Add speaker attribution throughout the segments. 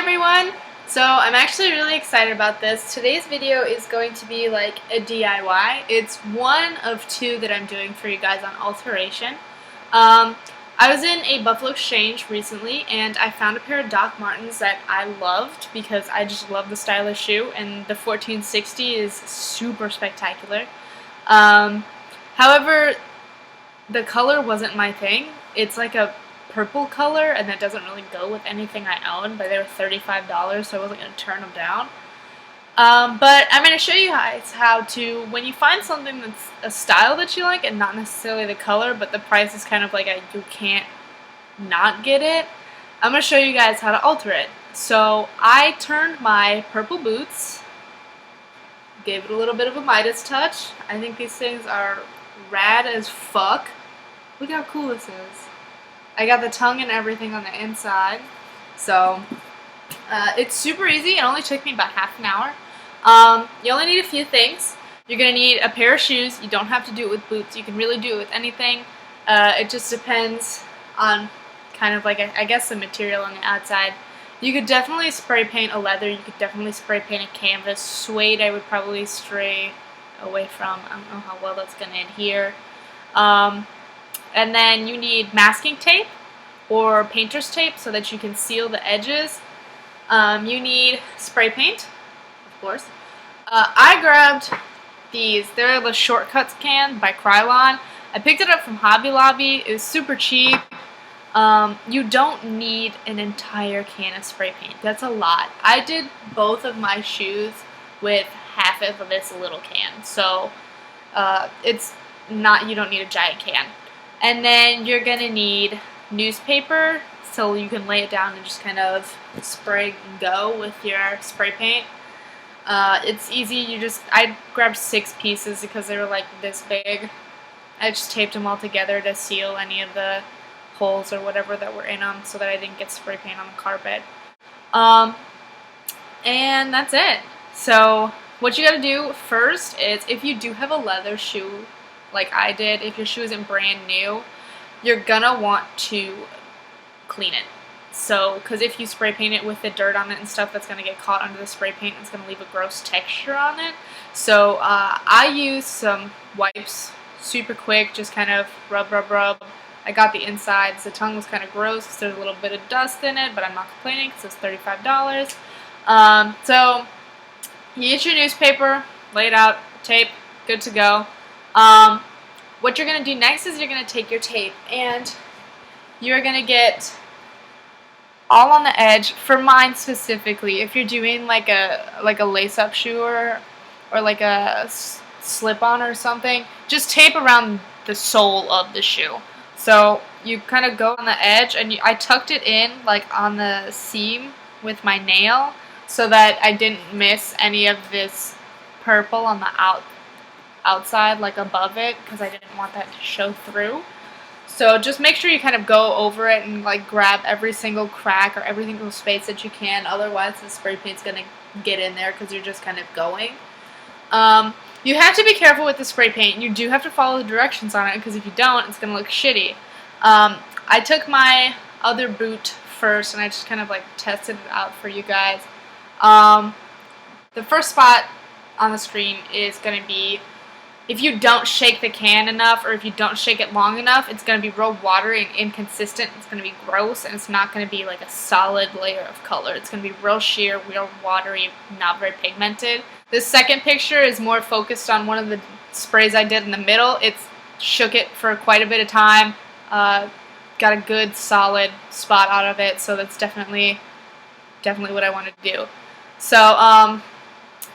Speaker 1: everyone! So I'm actually really excited about this. Today's video is going to be like a DIY. It's one of two that I'm doing for you guys on Alteration. I was in a Buffalo Exchange recently and I found a pair of Doc Martens that I loved because I just love the stylish shoe, and the 1460 is super spectacular. However, the color wasn't my thing. It's like a purple color, and that doesn't really go with anything I own, but they were $35, so I wasn't going to turn them down. But I'm going to show you guys how to, when you find something that's a style that you like and not necessarily the color, but the price is kind of like you can't not get it, I'm going to show you guys how to alter it. So I turned my purple boots, gave it a little bit of a Midas touch. I think these things are rad as fuck. Look how cool this is. I got the tongue and everything on the inside, so it's super easy. It only took me about half an hour. You only need a few things. You're going to need a pair of shoes. You don't have to do it with boots. You can really do it with anything. It just depends on kind of like, I guess, the material on the outside. You could definitely spray paint a leather. You could definitely spray paint a canvas. Suede I would probably stray away from. I don't know how well that's going to adhere. And then you need masking tape or painter's tape so that you can seal the edges. You need spray paint, of course. I grabbed these. They're the Shortcuts can by Krylon. I picked it up from Hobby Lobby. It was super cheap. You don't need an entire can of spray paint. That's a lot. I did both of my shoes with half of this little can. So it's not, you don't need a giant can. And then you're going to need newspaper so you can lay it down and just kind of spray and go with your spray paint. It's easy. I grabbed 6 pieces because they were like this big. I just taped them all together to seal any of the holes or whatever that were in them so that I didn't get spray paint on the carpet. And that's it. So what you got to do first is, if you do have a leather shoe like I did, if your shoe isn't brand new, you're gonna want to clean it. So, because if you spray paint it with the dirt on it and stuff, that's gonna get caught under the spray paint. It's gonna leave a gross texture on it. So I use some wipes, super quick, just kind of rub. I got the insides. The tongue was kind of gross because there's a little bit of dust in it, but I'm not complaining because it's $35. So you get your newspaper, lay it out, tape, good to go. What you're going to do next is you're going to take your tape and you're going to get all on the edge. For mine specifically, if you're doing like a lace-up shoe or like a slip-on or something, just tape around the sole of the shoe. So you kind of go on the edge, and I tucked it in like on the seam with my nail so that I didn't miss any of this purple on the outside, like above it, because I didn't want that to show through. So just make sure you kind of go over it and like grab every single crack or every single space that you can, otherwise the spray paint's gonna get in there because you're just kind of going. You have to be careful with the spray paint. You do have to follow the directions on it, because if you don't, it's gonna look shitty. I took my other boot first and I just kind of like tested it out for you guys. The first spot on the screen is gonna be, if you don't shake the can enough, or if you don't shake it long enough, it's going to be real watery and inconsistent. It's going to be gross, and it's not going to be like a solid layer of color. It's going to be real sheer, real watery, not very pigmented. The second picture is more focused on one of the sprays I did in the middle. It's shook it for quite a bit of time, got a good solid spot out of it, so that's definitely what I wanted to do. So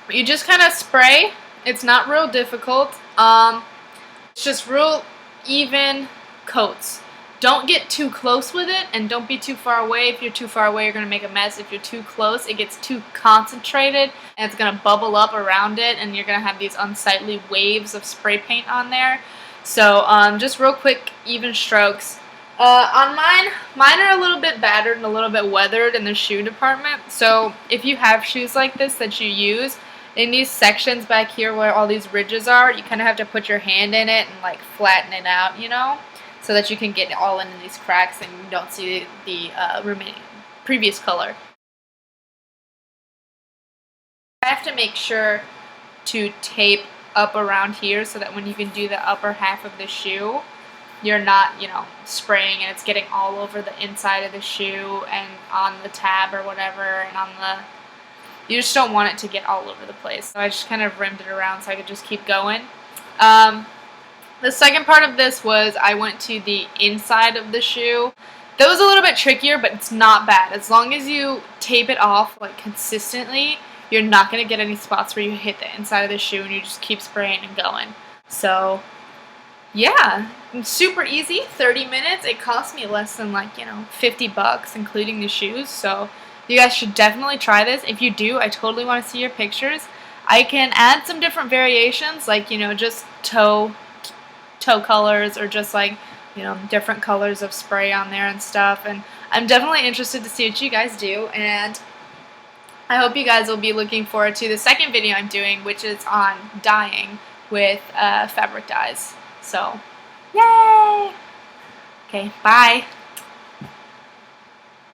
Speaker 1: you just kind of spray. It's not real difficult. It's just real even coats. Don't get too close with it, and don't be too far away. If you're too far away, you're going to make a mess. If you're too close, it gets too concentrated, and it's going to bubble up around it, and you're going to have these unsightly waves of spray paint on there. So just real quick, even strokes. On mine are a little bit battered and a little bit weathered in the shoe department. So if you have shoes like this that you use, in these sections back here where all these ridges are, you kind of have to put your hand in it and like flatten it out, you know, so that you can get all into these cracks and you don't see the remaining previous color. I have to make sure to tape up around here so that when you can do the upper half of the shoe, you're not, you know, spraying and it's getting all over the inside of the shoe and on the tab or whatever, and on the, you just don't want it to get all over the place. So I just kind of rimmed it around so I could just keep going. The second part of this was I went to the inside of the shoe. That was a little bit trickier, but it's not bad. As long as you tape it off like consistently, you're not going to get any spots where you hit the inside of the shoe, and you just keep spraying and going. So yeah, super easy, 30 minutes. It cost me less than like, you know, $50 including the shoes. So you guys should definitely try this. If you do, I totally want to see your pictures. I can add some different variations, like, you know, just toe colors, or just like, you know, different colors of spray on there and stuff. And I'm definitely interested to see what you guys do, and I hope you guys will be looking forward to the second video I'm doing, which is on dyeing with fabric dyes. So, yay! Okay, bye.